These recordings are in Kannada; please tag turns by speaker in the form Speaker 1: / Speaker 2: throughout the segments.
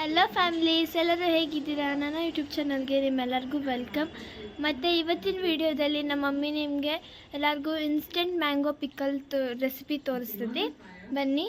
Speaker 1: ಹಲೋ ಫ್ಯಾಮಿಲೀಸ್, ಎಲ್ಲರೂ ಹೇಗಿದ್ದೀರಾ? ನನ್ನ ಯೂಟ್ಯೂಬ್ ಚಾನಲ್ಗೆ ನಿಮ್ಮೆಲ್ಲರಿಗೂ ವೆಲ್ಕಮ್. ಮತ್ತು ಇವತ್ತಿನ ವಿಡಿಯೋದಲ್ಲಿ ನಮ್ಮ ಮಮ್ಮಿ ನಿಮಗೆ ಎಲ್ಲರಿಗೂ ಇನ್ಸ್ಟೆಂಟ್ ಮ್ಯಾಂಗೋ ಪಿಕಲ್ ರೆಸಿಪಿ ತೋರಿಸ್ತದೆ. ಬನ್ನಿ.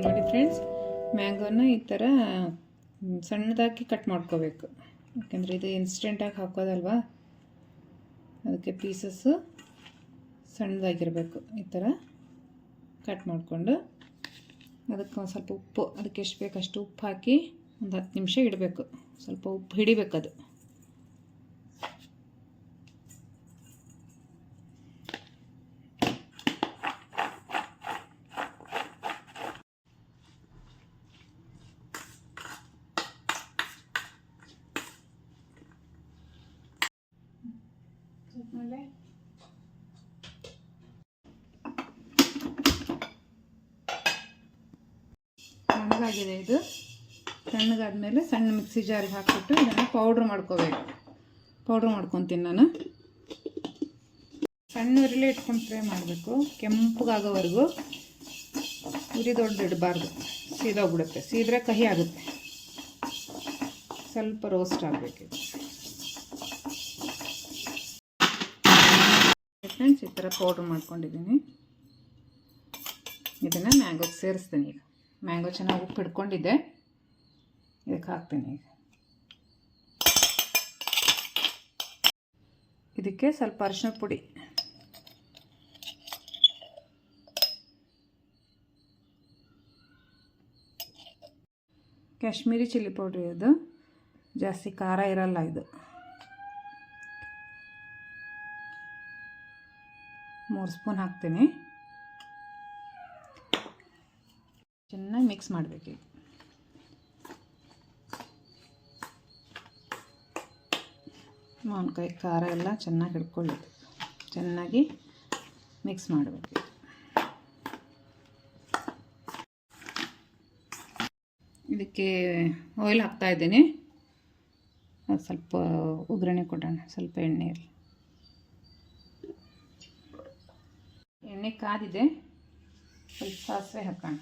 Speaker 2: ನೋಡಿ ಫ್ರೆಂಡ್ಸ್, ಮ್ಯಾಂಗೋನ ಈ ಥರ ಸಣ್ಣದಾಗಿ ಕಟ್ ಮಾಡ್ಕೋಬೇಕು. ಯಾಕೆಂದರೆ ಇದು ಇನ್ಸ್ಟೆಂಟಾಗಿ ಹಾಕೋದಲ್ವಾ, ಅದಕ್ಕೆ ಪೀಸಸ್ಸು ಸಣ್ಣದಾಗಿರಬೇಕು. ಈ ಥರ ಕಟ್ ಮಾಡಿಕೊಂಡು ಅದಕ್ಕೆ ಒಂದು ಸ್ವಲ್ಪ ಉಪ್ಪು, ಅದಕ್ಕೆ ಎಷ್ಟು ಬೇಕಷ್ಟು ಉಪ್ಪು ಹಾಕಿ ಒಂದು 10 ನಿಮಿಷ ಇಡಬೇಕು. ಸ್ವಲ್ಪ ಉಪ್ಪು ಹಿಡಿಬೇಕದು. ಆಮೇಲೆ ತಣ್ಣಗಾಗಿದೆ. ಇದು ತಣ್ಣಗಾದ್ಮೇಲೆ ಸಣ್ಣ ಮಿಕ್ಸಿ ಜಾರಿಗೆ ಹಾಕಿಬಿಟ್ಟು ಇದನ್ನು ಪೌಡ್ರ್ ಮಾಡ್ಕೋಬೇಕು. ಪೌಡ್ರ್ ಮಾಡ್ಕೊತೀನಿ ನಾನು. ಸಣ್ಣ ಉರಿಲೇ ಇಟ್ಕೊಂಡು ಫ್ರೈ ಮಾಡಬೇಕು, ಕೆಂಪಗಾಗೋವರೆಗೂ. ಉರಿ ದೊಡ್ಡದಿಡಬಾರ್ದು, ಸೀದೋಗ್ಬಿಡುತ್ತೆ. ಸೀದ್ರೆ ಕಹಿ ಆಗುತ್ತೆ. ಸ್ವಲ್ಪ ರೋಸ್ಟ್ ಆಗಬೇಕು. ಫ್ರೆಂಡ್ಸ್, ಈ ಥರ ಪೌಡ್ರ್ ಮಾಡ್ಕೊಂಡಿದ್ದೀನಿ. ಇದನ್ನು ಮ್ಯಾಂಗೋಗೆ ಸೇರಿಸ್ತೀನಿ. ಈಗ ಮ್ಯಾಂಗೋ ಚೆನ್ನಾಗಿ ಉಪ್ಪು ಹಿಡ್ಕೊಂಡಿದ್ದೆ, ಇದಕ್ಕೆ ಹಾಕ್ತೀನಿ. ಈಗ ಇದಕ್ಕೆ ಸ್ವಲ್ಪ ಅರಿಶಿನ ಪುಡಿ, ಕಾಶ್ಮೀರಿ ಚಿಲ್ಲಿ ಪೌಡ್ರ್. ಇದು ಜಾಸ್ತಿ ಖಾರ ಇರಲ್ಲ. ಇದು 3 ಸ್ಪೂನ್ ಹಾಕ್ತೀನಿ. ಚೆನ್ನಾಗಿ ಮಿಕ್ಸ್ ಮಾಡಬೇಕು. ಮಾವಿನಕಾಯಿ ಖಾರ ಎಲ್ಲ ಚೆನ್ನಾಗಿ ಹಿಡ್ಕೊಳ್ಳಿ. ಚೆನ್ನಾಗಿ ಮಿಕ್ಸ್ ಮಾಡಬೇಕು. ಇದಕ್ಕೆ ಆಯಿಲ್ ಹಾಕ್ತಾಯಿದ್ದೀನಿ. ಅದು ಸ್ವಲ್ಪ ಒಗ್ಗರಣೆ ಕೊಡೋಣ. ಸ್ವಲ್ಪ ಎಣ್ಣೆ ಇರಲಿ. ಎಣ್ಣೆ ಕಾದಿದೆ, ಸ್ವಲ್ಪ ಸಾಸಿವೆ ಹಾಕೋಣ.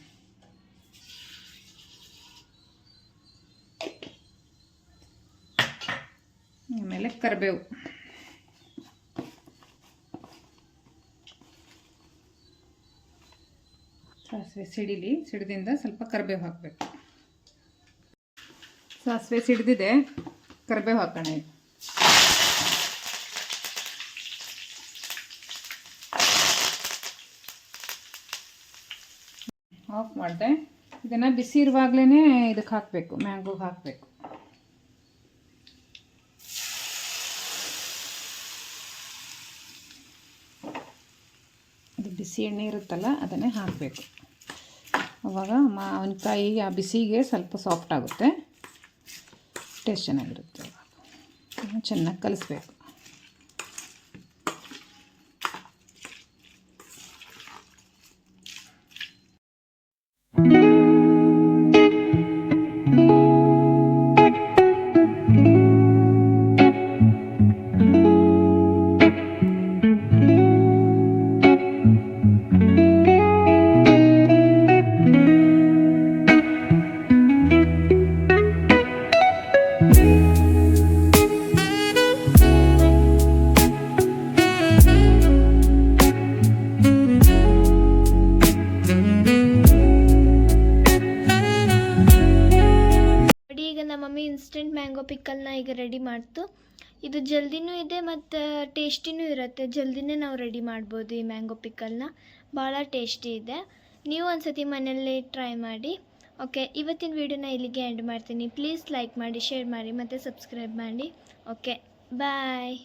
Speaker 2: ಆಮೇಲೆ ಕರಿಬೇವು, ಸಾಸಿವೆ ಸಿಡಿಲಿ. ಸಿಡಿದಿಂದ ಸ್ವಲ್ಪ ಕರಿಬೇವು ಹಾಕಬೇಕು. ಸಾಸಿವೆ ಸಿಡಿದಿದೆ, ಕರಿಬೇವು ಹಾಕೋಣ. ಆಫ್ ಮಾಡಿದೆ. ಇದನ್ನು ಬಿಸಿ ಇರುವಾಗಲೇ ಇದಕ್ಕೆ ಹಾಕಬೇಕು, ಮ್ಯಾಂಗೋಗೆ ಹಾಕಬೇಕು. ಅದು ಬಿಸಿ ಎಣ್ಣೆ ಇರುತ್ತಲ್ಲ ಅದನ್ನೇ ಹಾಕಬೇಕು. ಆವಾಗ ಮಾವಿನಕಾಯಿ ಆ ಬಿಸಿಗೆ ಸ್ವಲ್ಪ ಸಾಫ್ಟ್ ಆಗುತ್ತೆ, ಟೇಸ್ಟ್ ಚೆನ್ನಾಗಿರುತ್ತೆ. ಚೆನ್ನಾಗಿ ಕಲಿಸ್ಬೇಕು.
Speaker 1: ಈಗ ನಮ್ಮ ಮಮ್ಮಿ ಇನ್ಸ್ಟೆಂಟ್ ಮ್ಯಾಂಗೋ ಪಿಕ್ಕಲ್ನ ಈಗ ರೆಡಿ ಮಾಡ್ತು. ಇದು ಜಲ್ದಿನೂ ಇದೆ ಮತ್ತು ಟೇಸ್ಟಿನೂ ಇರುತ್ತೆ. ಜಲ್ದಿನೇ ನಾವು ರೆಡಿ ಮಾಡ್ಬೋದು ಈ ಮ್ಯಾಂಗೋ ಪಿಕ್ಕಲ್ನ. ಭಾಳ ಟೇಸ್ಟಿ ಇದೆ. ನೀವು ಒಂದ್ಸತಿ ಮನೆಯಲ್ಲೇ ಟ್ರೈ ಮಾಡಿ. ಓಕೆ, ಇವತ್ತಿನ ವೀಡಿಯೋನ ಇಲ್ಲಿಗೆ ಎಂಡ್ ಮಾಡ್ತೀನಿ. ಪ್ಲೀಸ್ ಲೈಕ್ ಮಾಡಿ, ಶೇರ್ ಮಾಡಿ ಮತ್ತು ಸಬ್ಸ್ಕ್ರೈಬ್ ಮಾಡಿ. ಓಕೆ, ಬಾಯ್.